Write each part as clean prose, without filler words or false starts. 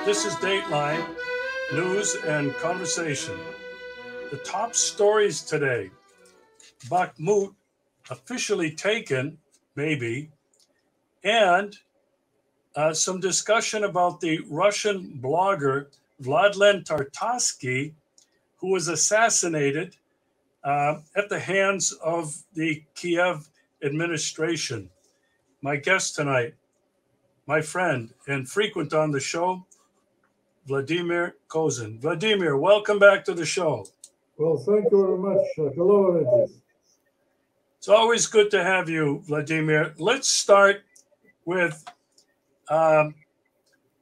This is Dateline News and Conversation. The top stories today: Bakhmut officially taken, maybe, and some discussion about the Russian blogger Vladimir Tartarsky, who was assassinated at the hands of the Kiev administration. My guest tonight, my friend and frequent on the show, Vladimir Kozin. Vladimir, welcome back to the show. Well, thank you very much. Hello, Regis. It's always good to have you, Vladimir. Let's start with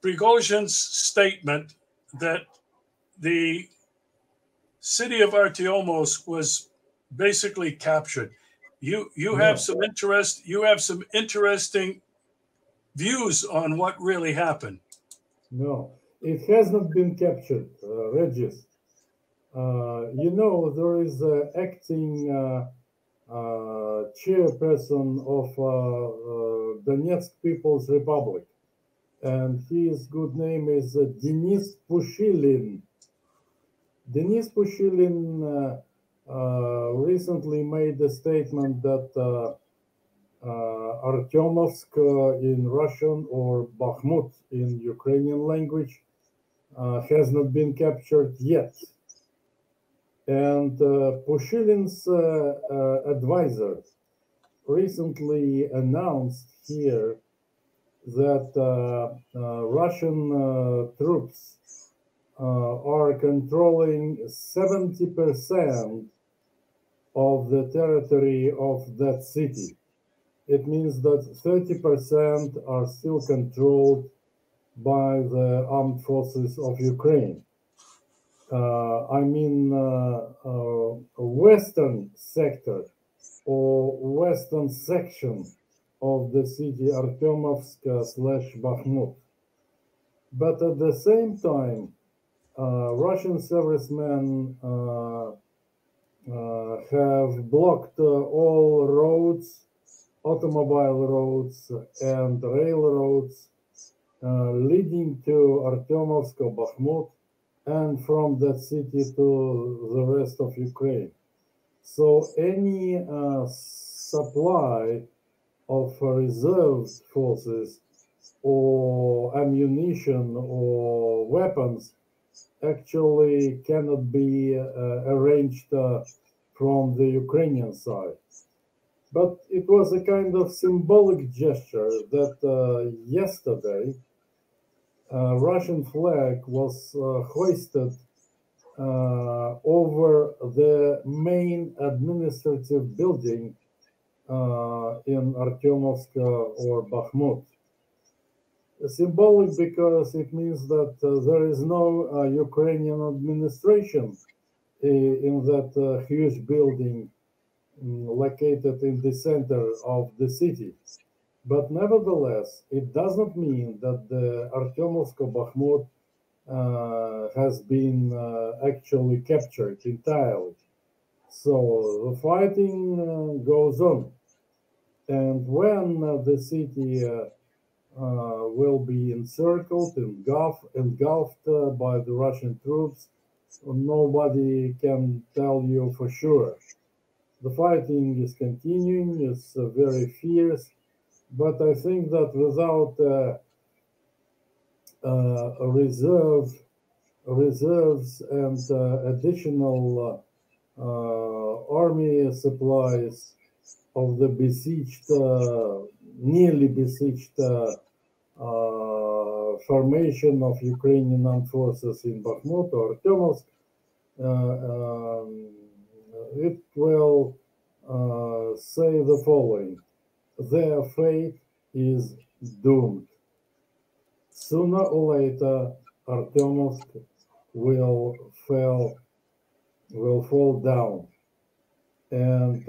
Prigozhin's statement that the city of Artyomovsk was basically captured. You have some interest. You have some interesting views on what really happened. No, it has not been captured, Regis. There is an acting chairperson of Donetsk People's Republic, and his good name is Denis Pushilin. Denis Pushilin recently made a statement that Artyomovsk in Russian or Bakhmut in Ukrainian language has not been captured yet. And Pushilin's advisor recently announced here that Russian troops are controlling 70% of the territory of that city. It means that 30% are still controlled by the armed forces of Ukraine. Western sector or western section of the city Artyomovsk / Bakhmut. But at the same time, Russian servicemen have blocked all roads, automobile roads and railroads leading to Artyomovsk or Bakhmut and from that city to the rest of Ukraine. So any supply of reserve forces or ammunition or weapons actually cannot be arranged from the Ukrainian side. But it was a kind of symbolic gesture that yesterday Russian flag was hoisted over the main administrative building in Artyomovsk or Bakhmut. Symbolic because it means that there is no Ukrainian administration in that huge building located in the center of the city. But nevertheless, it doesn't mean that the Artyomovsk or Bakhmut has been actually captured entirely. So the fighting goes on. And when the city will be encircled, engulfed by the Russian troops, nobody can tell you for sure. The fighting is continuing, it's very fierce, but I think that without reserves and additional army supplies of the besieged, nearly besieged formation of Ukrainian armed forces in Bakhmut or Artyomovsk, it will say the following: their fate is doomed. Sooner or later, Artyomovsk will fall down. And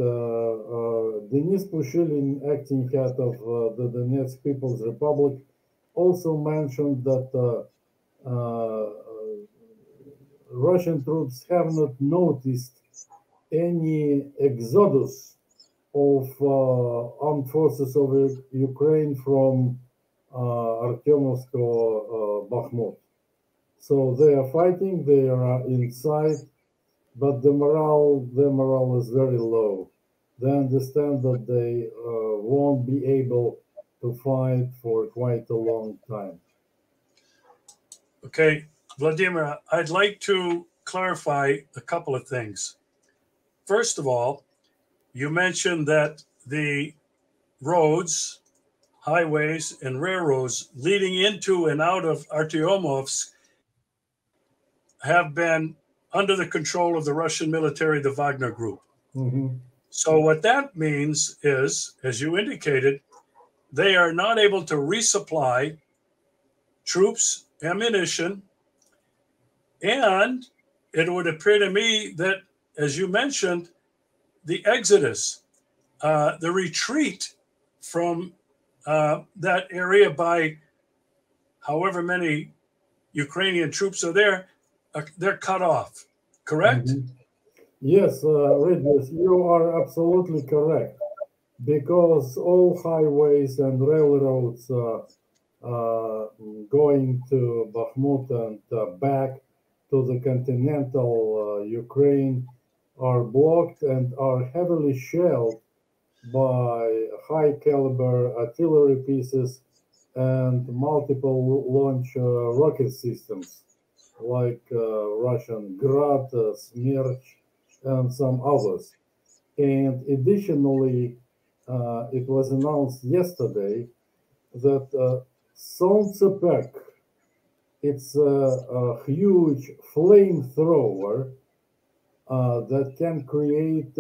Denis Pushilin, acting head of the Donetsk People's Republic, also mentioned that Russian troops have not noticed any exodus of armed forces of Ukraine from Artyomovsk or Bakhmut. So they are fighting, they are inside, but the morale is very low. They understand that they won't be able to fight for quite a long time. Okay, Vladimir, I'd like to clarify a couple of things. First of all, you mentioned that the roads, highways, and railroads leading into and out of Artyomovsk have been under the control of the Russian military, the Wagner group. Mm-hmm. So, what that means is, as you indicated, they are not able to resupply troops, ammunition, and it would appear to me that, as you mentioned, the exodus, the retreat from that area by however many Ukrainian troops are there, they're cut off, correct? Mm-hmm. Yes, Regis, you are absolutely correct. Because all highways and railroads going to Bakhmut and back to the continental Ukraine are blocked and are heavily shelled by high caliber artillery pieces and multiple launch rocket systems like Russian Grad, Smerch, and some others. And additionally, it was announced yesterday that Solntsepek, it's a huge flamethrower that can create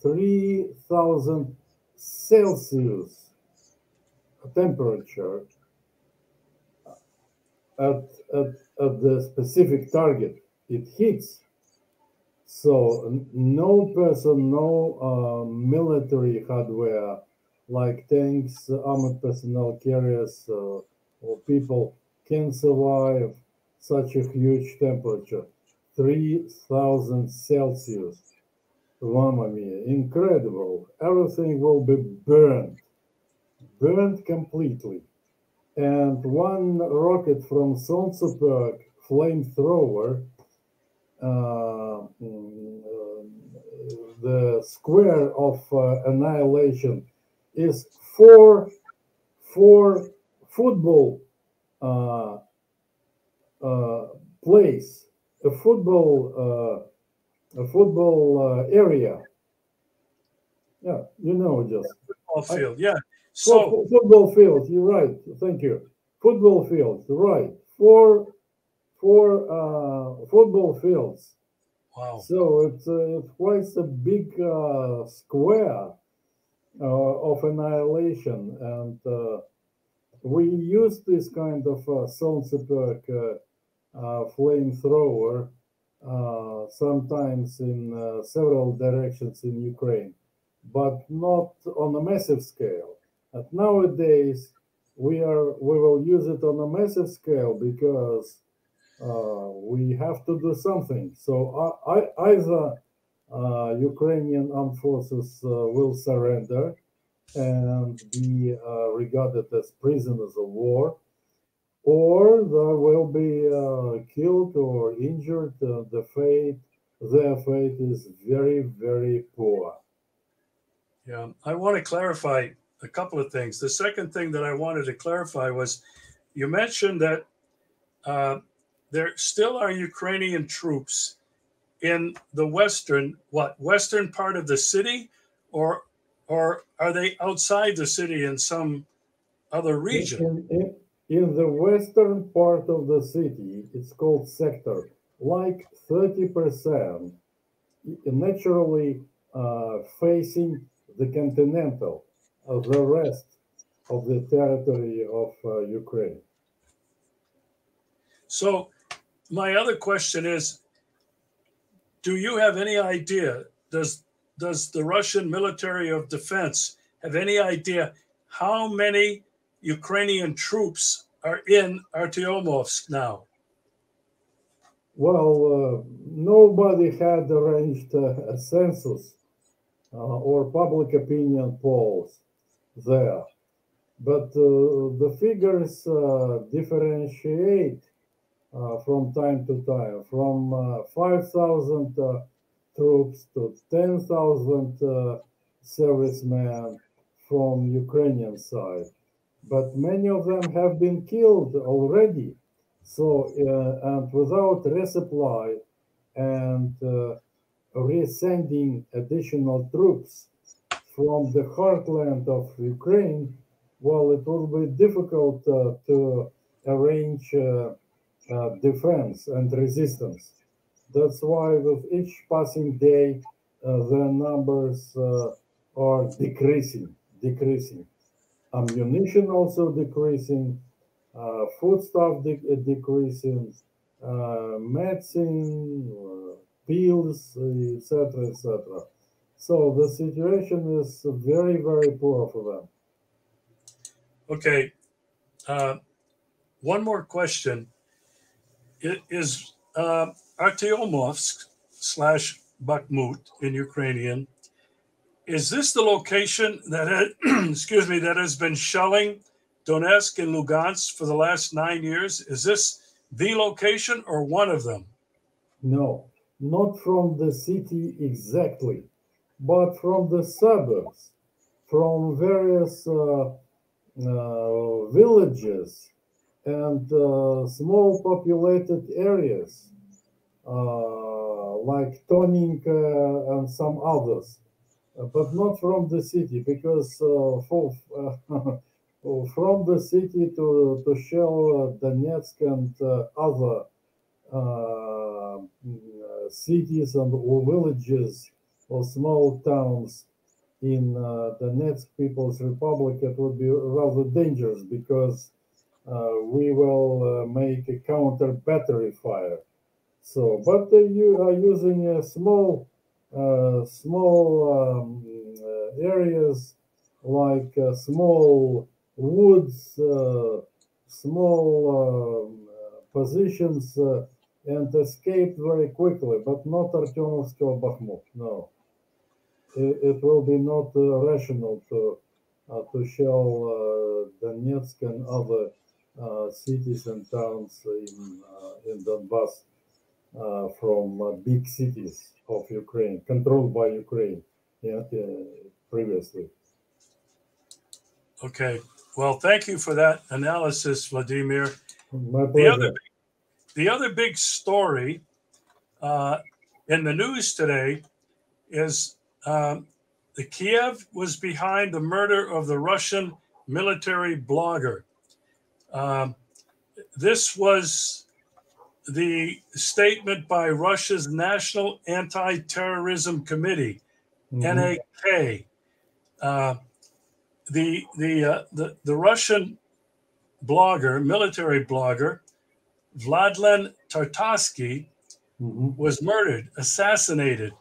3,000 Celsius temperature at, at, at the specific target it hits. So no person, no military hardware like tanks, armored personnel carriers, or people can survive such a huge temperature, 3,000 Celsius. Mamma mia, incredible. Everything will be burned completely. And one rocket from Solntsepek flamethrower, the square of annihilation is four football uh, place, a football area. Yeah, just Football field, yeah. So, football field. You're right. Thank you. Football field. Right. Four football fields. wow. So it's quite a big square of annihilation, and we use this kind of Solntsepek flamethrower sometimes in several directions in Ukraine, but not on a massive scale. And nowadays, we will use it on a massive scale because we have to do something. So either Ukrainian armed forces will surrender and be regarded as prisoners of war, or they will be killed or injured. Their fate is very, very poor. Yeah, I want to clarify a couple of things. The second thing that I wanted to clarify was you mentioned that there still are Ukrainian troops in the western part of the city, or are they outside the city in some other In, region? in the western part of the city, it's called sector, like 30% naturally facing the continental, the rest of the territory of Ukraine. So my other question is, do you have any idea? Does the Russian military of defense have any idea how many Ukrainian troops are in Artyomovsk now? Well, nobody had arranged a census or public opinion polls there, but the figures differentiate from time to time, from 5,000 troops to 10,000 servicemen from Ukrainian side. But many of them have been killed already. So, and without resupply and resending additional troops from the heartland of Ukraine, well, it will be difficult to arrange defense and resistance. That's why with each passing day, the numbers are decreasing. Ammunition also decreasing, foodstuff decreasing, medicine, pills, etc., etc. So the situation is very, very poor for them. Okay. One more question. It is Artyomovsk / Bakhmut in Ukrainian. Is this the location that excuse me, that has been shelling Donetsk and Lugansk for the last 9 years? Is this the location or one of them? No, not from the city exactly, but from the suburbs, from various villages and small populated areas like Toninka and some others, but not from the city, because from the city to shell Donetsk and other cities and or villages or small towns in Donetsk People's Republic, it would be rather dangerous because we will make a counter battery fire. So, but you are using a small areas like small woods, small positions, and escaped very quickly, but not Artyomovsk or Bakhmut. No, it will be not rational to shell Donetsk and other cities and towns in Donbass from big cities of Ukraine, controlled by Ukraine previously. Okay. Well, thank you for that analysis, Vladimir. My pleasure. The other big story in the news today is the Kiev was behind the murder of the Russian military blogger. This was the statement by Russia's National Anti-Terrorism Committee, NAK. The Russian blogger, military blogger, Vladimir Tartarsky, was murdered, assassinated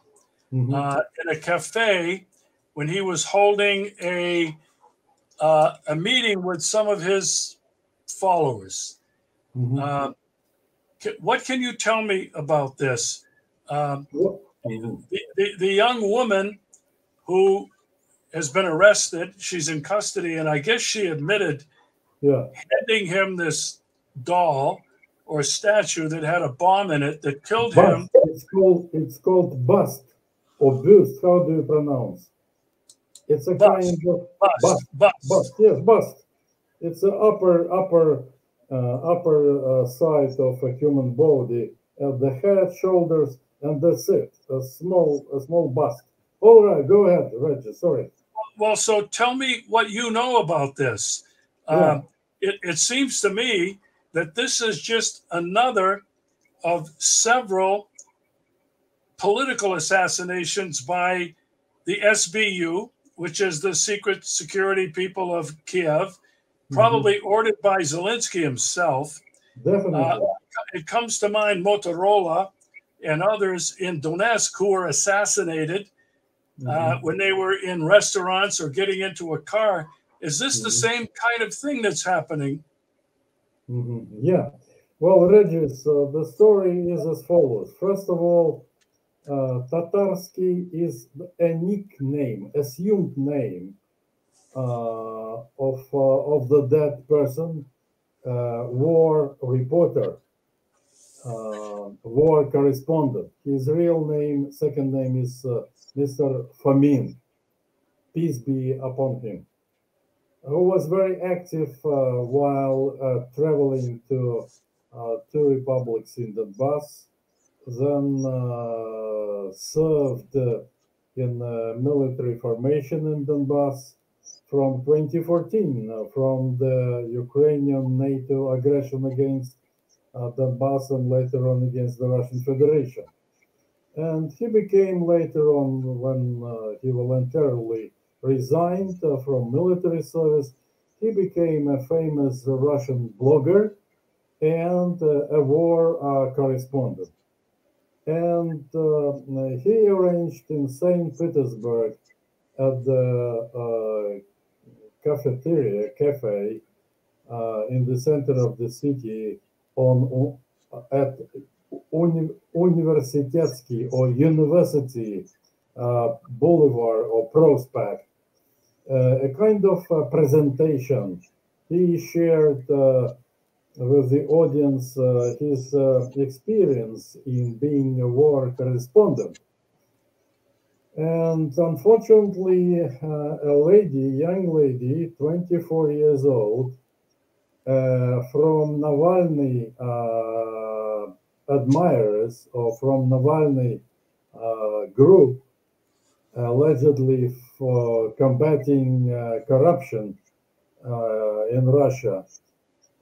in a café when he was holding a meeting with some of his followers. What can you tell me about this? The young woman who has been arrested, she's in custody, and I guess she admitted handing him this doll or statue that had a bomb in it that killed him. It's called bust or bust. How do you pronounce? It's a bust. kind of bust. Yes, bust. It's the upper side of a human body, the head, shoulders, and that's it. A small bust. All right, go ahead, Regis. Sorry. Well, so tell me what you know about this. It seems to me that this is just another of several political assassinations by the SBU, which is the secret security people of Kiev, probably ordered by Zelensky himself. Definitely. It comes to mind Motorola and others in Donetsk who were assassinated when they were in restaurants or getting into a car. Is this the same kind of thing that's happening? Yeah. Well, Regis, the story is as follows. First of all, Tatarsky is a nickname, assumed name of the dead person, war reporter. war correspondent. His real name, second name is Mr. Fomin, peace be upon him, who was very active while traveling to two republics in Donbass, then served in military formation in Donbass from 2014, from the Ukrainian NATO aggression against Donbass and later on against the Russian Federation. And he became later on, when he voluntarily resigned from military service, he became a famous Russian blogger and a war correspondent. And he arranged in St. Petersburg at the café in the center of the city at Universitetsky or University Boulevard or Prospect, a kind of presentation. He shared with the audience his experience in being a war correspondent. And unfortunately, young lady, 24 years old, from Navalny admirers or from Navalny group, allegedly for combating corruption in Russia,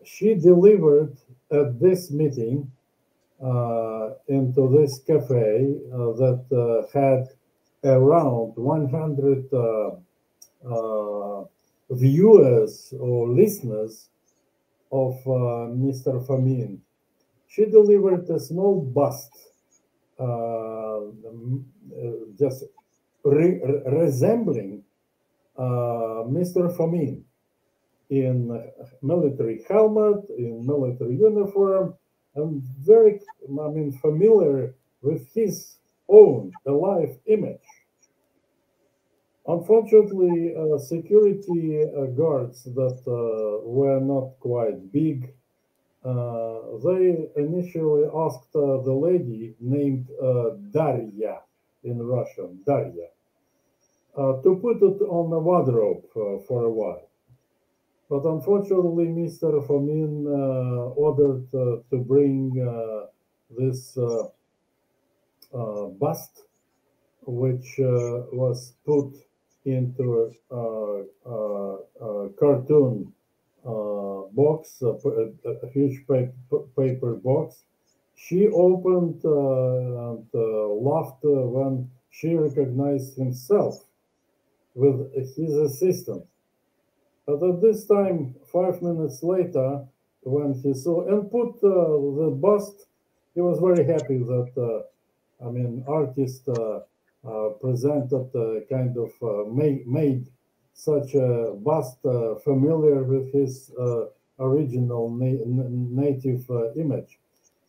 she delivered at this meeting into this cafe that had around 100 viewers or listeners of Mr. Fomin. She delivered a small bust, just resembling Mr. Fomin in military helmet, in military uniform, and very, familiar with his own alive image. Unfortunately, security guards that were not quite big, they initially asked the lady named Daria in Russian, Daria, to put it on the wardrobe for a while. But unfortunately, Mr. Fomin ordered to bring this bust, which was put into a cartoon box, a huge paper box. She opened and laughed when she recognized himself with his assistant. But at this time, 5 minutes later, when he saw and put the bust, he was very happy that, artist presented kind of made such a bust familiar with his original native image.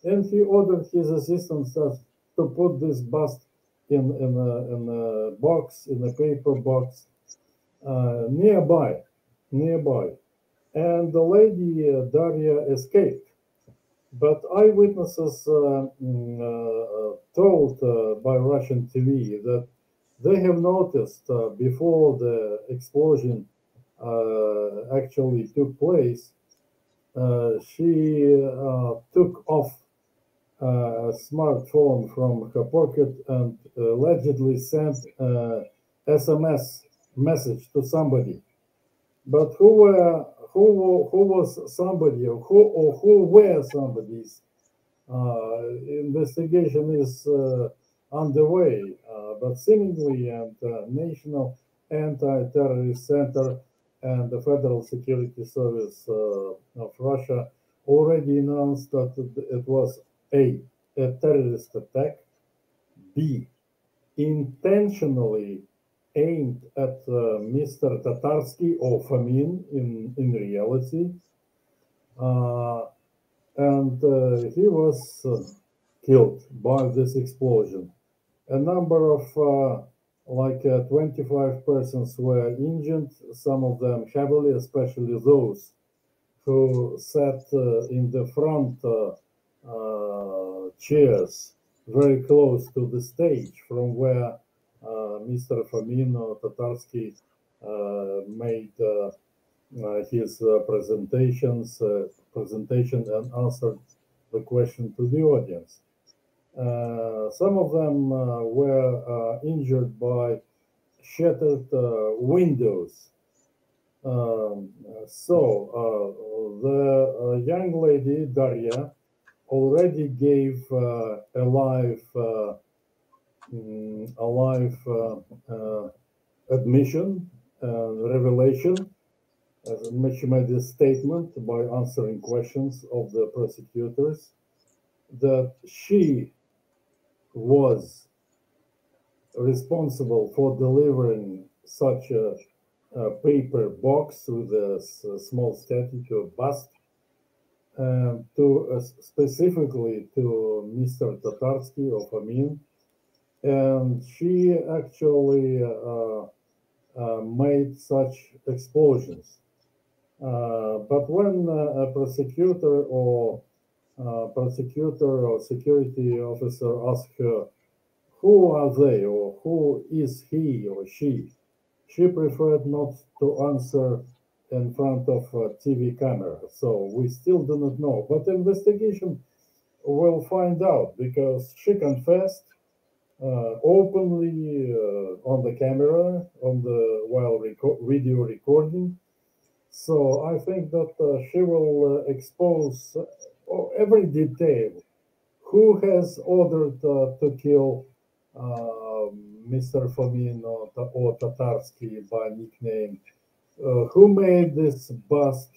And he ordered his assistants to put this bust in a box, in a paper box nearby. And the lady Daria escaped. But eyewitnesses told by Russian TV that they have noticed before the explosion actually took place, she took off a smartphone from her pocket and allegedly sent SMS message to somebody. But who was somebody, or who were somebody's? Investigation is underway, but seemingly, and National Anti-Terrorist Center and the Federal Security Service of Russia already announced that it was A, a terrorist attack, B, intentionally aimed at Mr. Tatarsky or Fomin in reality, and he was killed by this explosion. A number of 25 persons were injured, some of them heavily, especially those who sat in the front chairs very close to the stage from where Mr. Fomin Tatarsky made his presentation and answered the question to the audience. Some of them were injured by shattered windows. The young lady, Daria, already gave a live admission, revelation. She made a statement by answering questions of the prosecutors that she was responsible for delivering such a paper box with a small statue, a bust, specifically to Mr. Tatarsky of Amin, and she actually made such explosions. But when a prosecutor or security officer asked her, who are they or who is he or she preferred not to answer in front of a TV camera. So we still do not know. But investigation will find out because she confessed openly on the camera while video recording. So I think that she will expose every detail. Who has ordered to kill Mr. Fomin or Tatarsky by nickname? Who made this bust?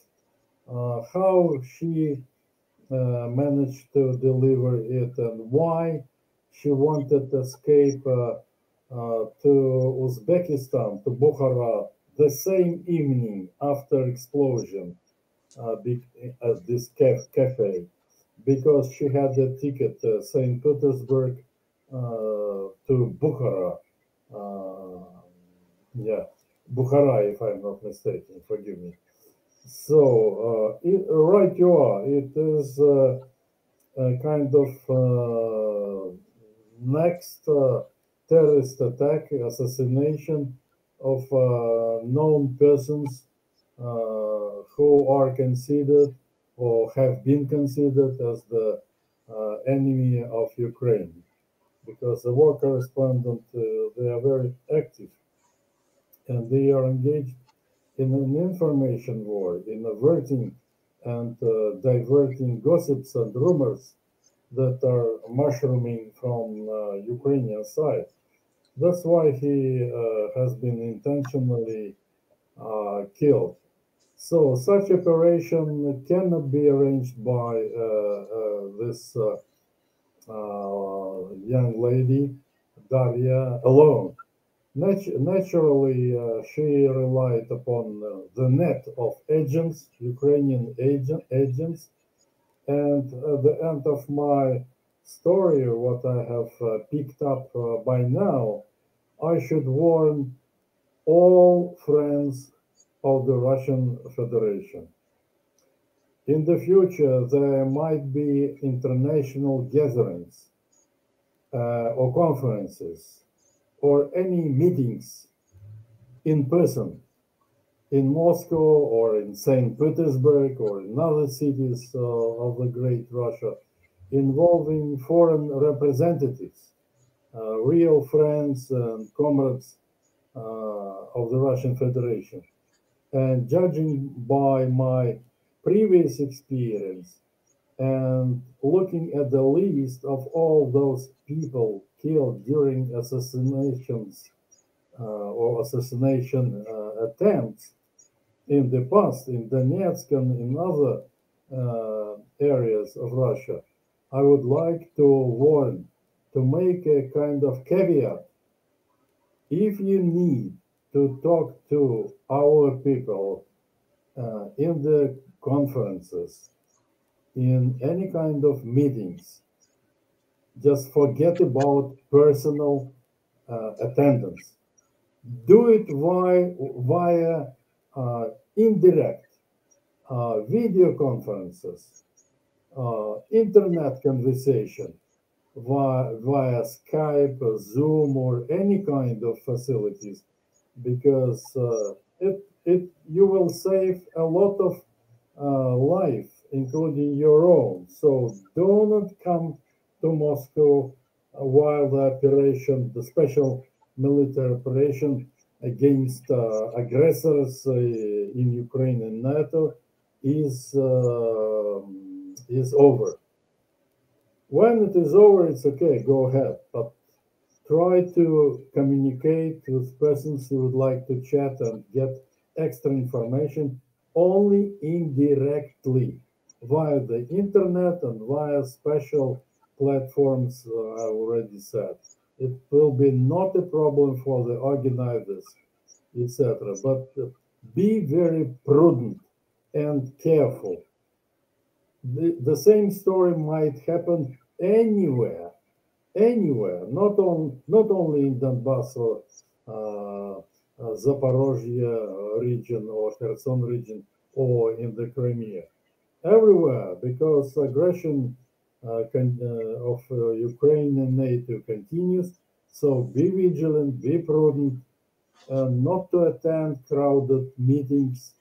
How she managed to deliver it, and why she wanted to escape to Uzbekistan, to Bukhara, the same evening after explosion at this cafe, because she had a ticket St. Petersburg to Bukhara. Yeah, Bukhara, if I'm not mistaken, forgive me. So, right you are. It is a kind of next terrorist attack, assassination of known persons who are considered or have been considered as the enemy of Ukraine. Because the war correspondent, they are very active and they are engaged in an information war, in averting and diverting gossips and rumors that are mushrooming from Ukrainian side. That's why he has been intentionally killed. So such operation cannot be arranged by this young lady, Daria, alone. Naturally, she relied upon the net of agents, Ukrainian agents, and at the end of my story, what I have picked up by now, I should warn all friends of the Russian Federation. In the future, there might be international gatherings or conferences or any meetings in person in Moscow or in St. Petersburg or in other cities of the great Russia involving foreign representatives, real friends and comrades of the Russian Federation. And judging by my previous experience and looking at the list of all those people killed during assassinations or assassination attempts in the past in Donetsk and in other areas of Russia, I would like to warn, to make a kind of caveat. If you need to talk to our people in the conferences, in any kind of meetings, just forget about personal attendance. Do it via indirect video conferences, internet conversation via Skype, or Zoom, or any kind of facilities, because you will save a lot of life, including your own. So do not come to Moscow while the operation, the special military operation against aggressors in Ukraine and NATO is over. When it is over, it's okay, go ahead, but try to communicate with persons you would like to chat and get extra information only indirectly via the internet and via special platforms. I already said it will be not a problem for the organizers, etc. But be very prudent and careful. The same story might happen anywhere, not only in Donbass or Zaporozhye region or Kherson region or in the Crimea, everywhere, because aggression of Ukraine and NATO continues. So be vigilant, be prudent, not to attend crowded meetings.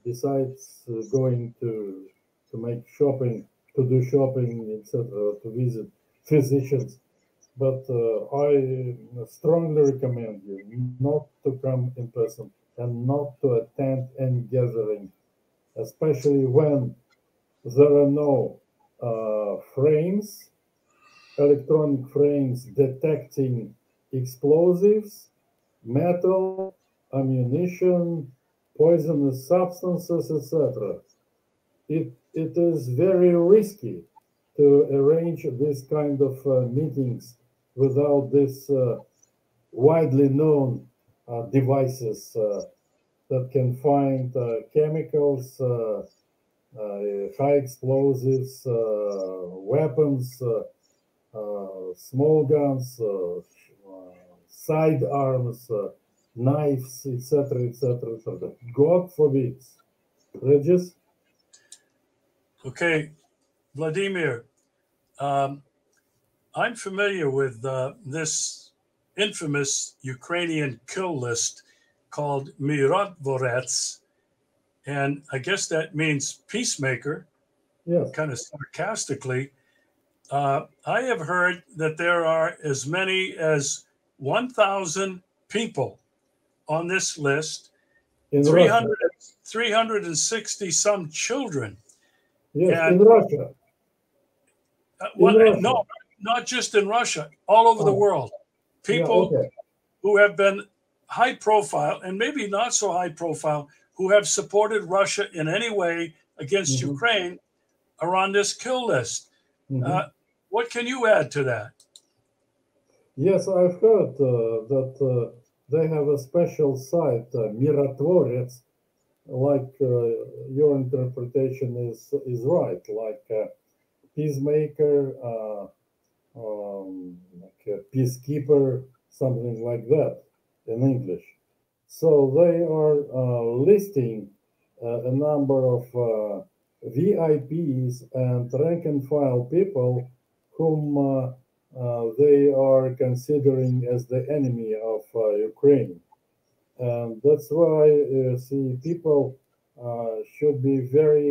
Besides going to make shopping, to do shopping, etc., to visit physicians. But I strongly recommend you not to come in person and not to attend any gathering, especially when there are no frames, electronic frames detecting explosives, metal, ammunition, poisonous substances, etc. It is very risky to arrange this kind of meetings without these widely known devices that can find chemicals, high explosives, weapons, small guns, sidearms, knives, etc., etc., etc. God forbid. Regis? Okay, Vladimir, I'm familiar with this infamous Ukrainian kill list called Mirotvorets, and I guess that means peacemaker, Yes. kind of sarcastically. I have heard that there are as many as 1,000 people on this list, In 300, Russia. 360 some children. Yes, And in Russia. Russia. no, not just in Russia, all over the world. Yeah, People okay. who have been high profile and maybe not so high profile, who have supported Russia in any way against Ukraine, are on this kill list. What can you add to that? Yes, I've heard that they have a special site, Mirotvorets, like your interpretation is right, like peacemaker, like a peacekeeper, something like that in English. So they are listing a number of VIPs and rank and file people whom they are considering as the enemy of Ukraine. And that's why see people should be very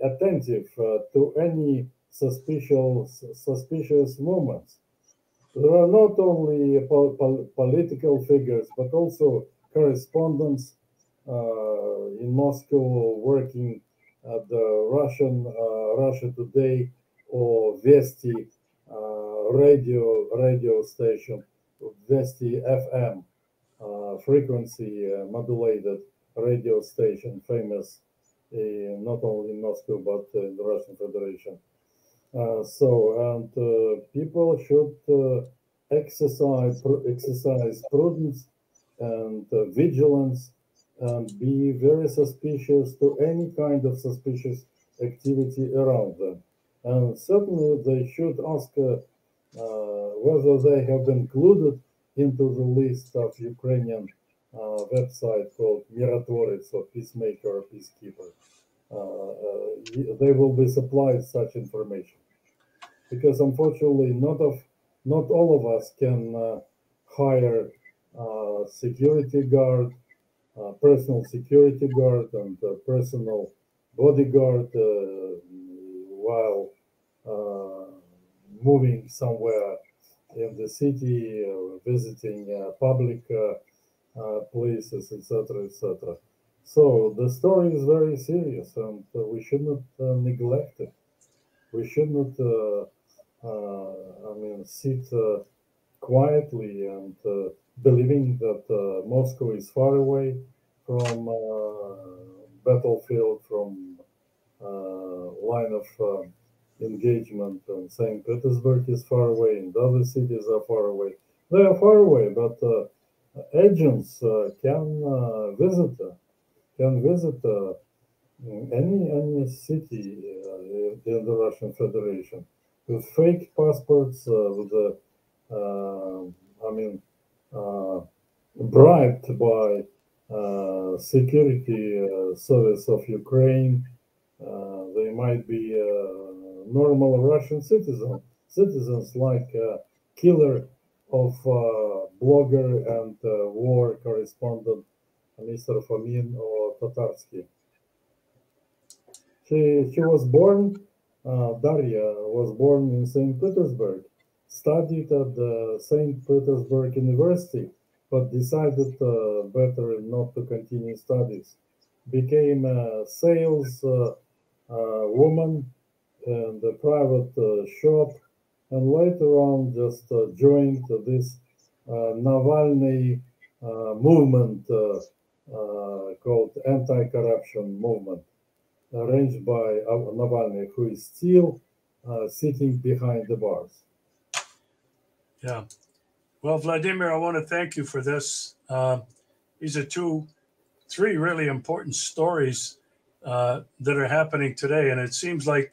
attentive to any suspicious movements. There are not only political figures, but also correspondents in Moscow working at the Russia Today or Vesti radio station, Vesti FM frequency modulated radio station, famous not only in Moscow but in the Russian Federation. People should exercise prudence and vigilance and be very suspicious to any kind of suspicious activity around them. And certainly they should ask whether they have been included into the list of Ukrainian website called Mirotvorets or Peacemaker or Peacekeeper. they will be supplied such information. Because unfortunately, not all of us can hire security guard, personal security guard, and personal bodyguard while moving somewhere in the city, visiting public places, etc., etc. So the story is very serious, and we should not neglect it. We should not, sit quietly and believing that Moscow is far away from battlefield, from line of engagement, and St. Petersburg is far away, and other cities are far away. They are far away, but agents can visit any city in the Russian Federation with fake passports, with the bribed by security service of Ukraine. They might be normal Russian citizens like killer of blogger and war correspondent Mr. Fomin or Tatarsky. She was born, Daria was born in St. Petersburg, studied at the St. Petersburg University, but decided better not to continue studies. Became a sales woman in the private shop, and later on just joined this Navalny movement called anti-corruption movement, arranged by Navalny, who is still sitting behind the bars. Yeah. Well, Vladimir, I want to thank you for this. These are three really important stories that are happening today. And it seems like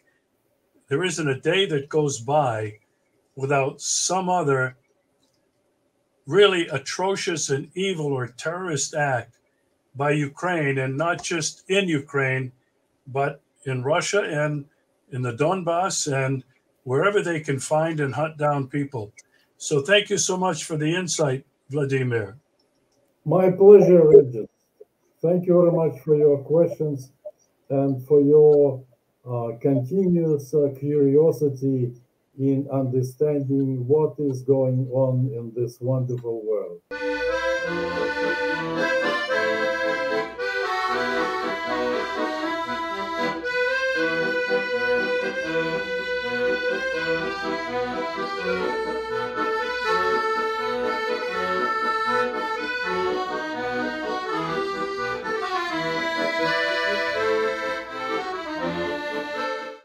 there isn't a day that goes by without some other really atrocious and evil or terrorist act by Ukraine, and not just in Ukraine, but in Russia and in the Donbass and wherever they can find and hunt down people. So thank you so much for the insight, Vladimir. My pleasure, Regis. Thank you very much for your questions and for your continuous curiosity in understanding what is going on in this wonderful world.